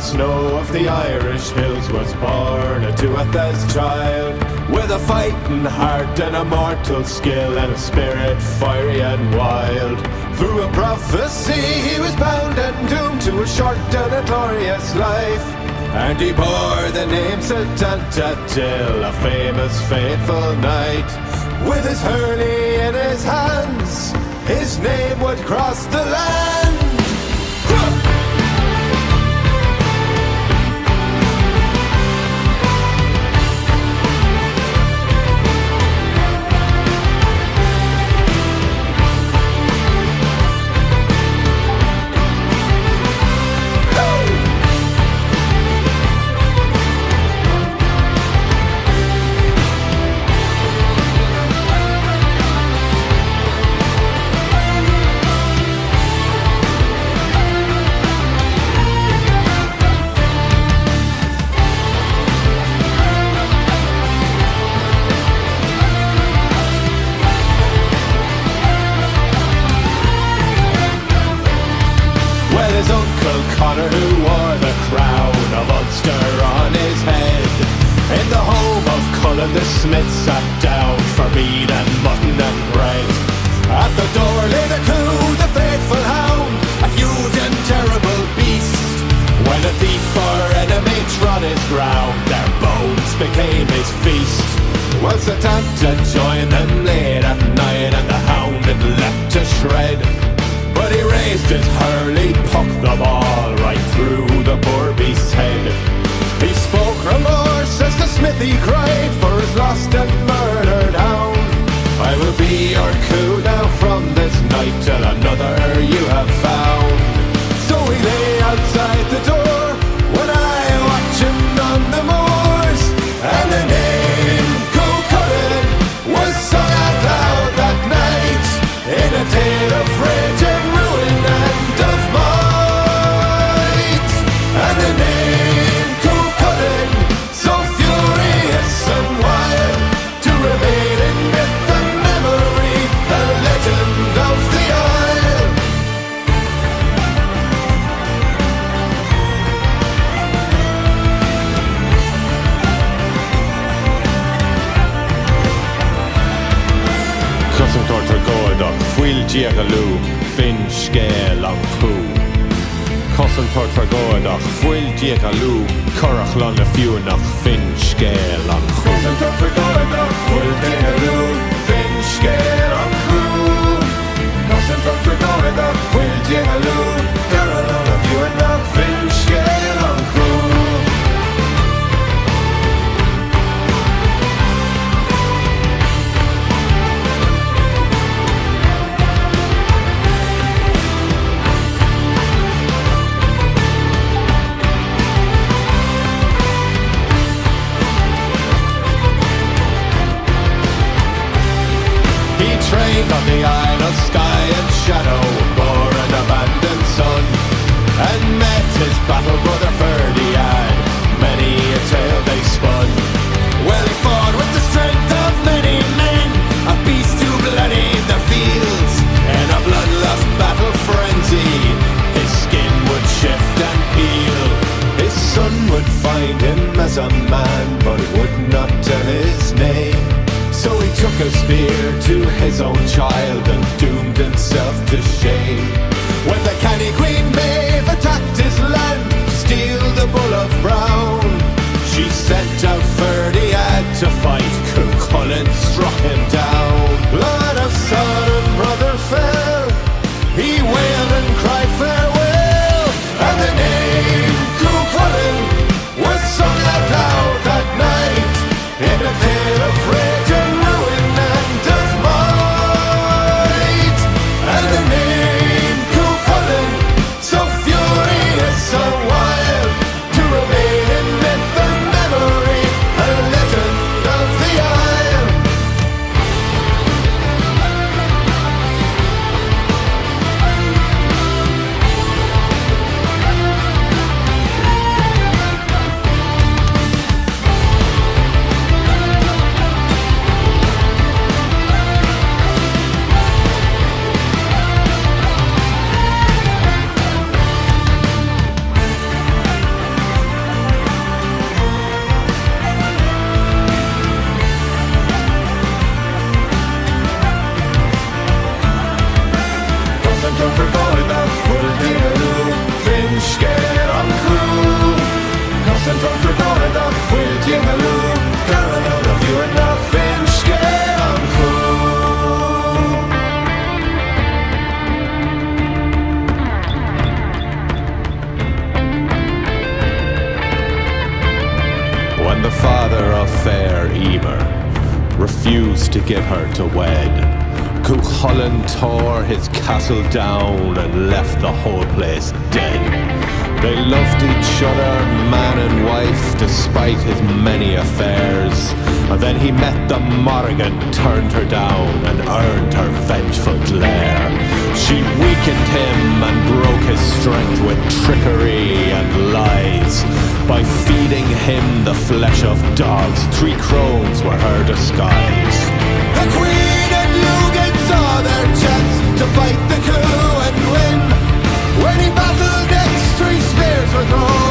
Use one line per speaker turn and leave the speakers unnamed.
snow of the Irish hills was born into a Thes child, with a fighting heart and a mortal skill and a spirit fiery and wild. Through a prophecy he was bound and doomed to a short and a glorious life, and he bore the name St. Antadil, a famous faithful knight. With his hurley in his hands, his name would cross the land. His uncle Connor, who wore the crown of Ulster on his head, in the home of Cullen the smith sat down for mead and mutton and bread. At the door lay the Coo, the faithful hound, a huge and terrible beast. When a thief or enemy trod his ground, their bones became his feast. Well, St. Anta joined them late at night, and the hound had leapt to shred. But he raised his hurley, pucked the ball right through the poor beast's head. He spoke remorse as the smithy cried for his lost and murdered hound. I will be your Coo now from this night till another you have found. So he lay outside the door when I watch him on the moors, and the name Coo Cullen was sung out loud that night in a tale of rage and ruin and of might. And the name Coo Cullen, so furious and wild, to remain in myth and memory, a legend of the Isle. Cosm tortar goedach, fuil diagaloo, fin scale an choo. Cosm tortar goedach, fuil diagaloo, corach lan le fiúnach, fin scale an choo. Cosm tortar goedach, fuil diagaloo, fin scale an choo. Cosm tortar goedach, fuil diagaloo, corach lan le fiúnach, fin scale an choo. Trained on the Isle of Skye and Shadow, bore an abandoned son, and met his battle brother Ferdiad. Many a tale they spun. Well, he fought with the strength of many men, a beast to bloody the fields. In a bloodlust battle frenzy, his skin would shift and peel. His son would find him as a man, but would not tell his name. So he took a spear to his own child and doomed himself to shame. When the canny Queen Maeve attacked his land to steal the bull of Brown, she sent out Ferdiad to fight. Coo Cullen struck him down. Blood of son and brother fell. He wailed and cried farewell, and the name Coo Cullen was sung out loud that night in a tale of rage and ruin and of might. And the name Coo Cullen, so furious, so wild, to remain in myth and memory, a legend of the the father of fair Emer refused to give her to wed. Cuchulainn tore his castle down and left the whole place dead. They loved each other, man and wife, despite his many affairs. And then he met the Morrigan, turned her down, and earned her vengeful glare. She weakened him and broke his strength with trickery and lies. By feeding him the flesh of dogs, 3 crones were her disguise. The Queen and Lugan saw their chance to fight the coup and win. When he battled next, 3 spears were thrown.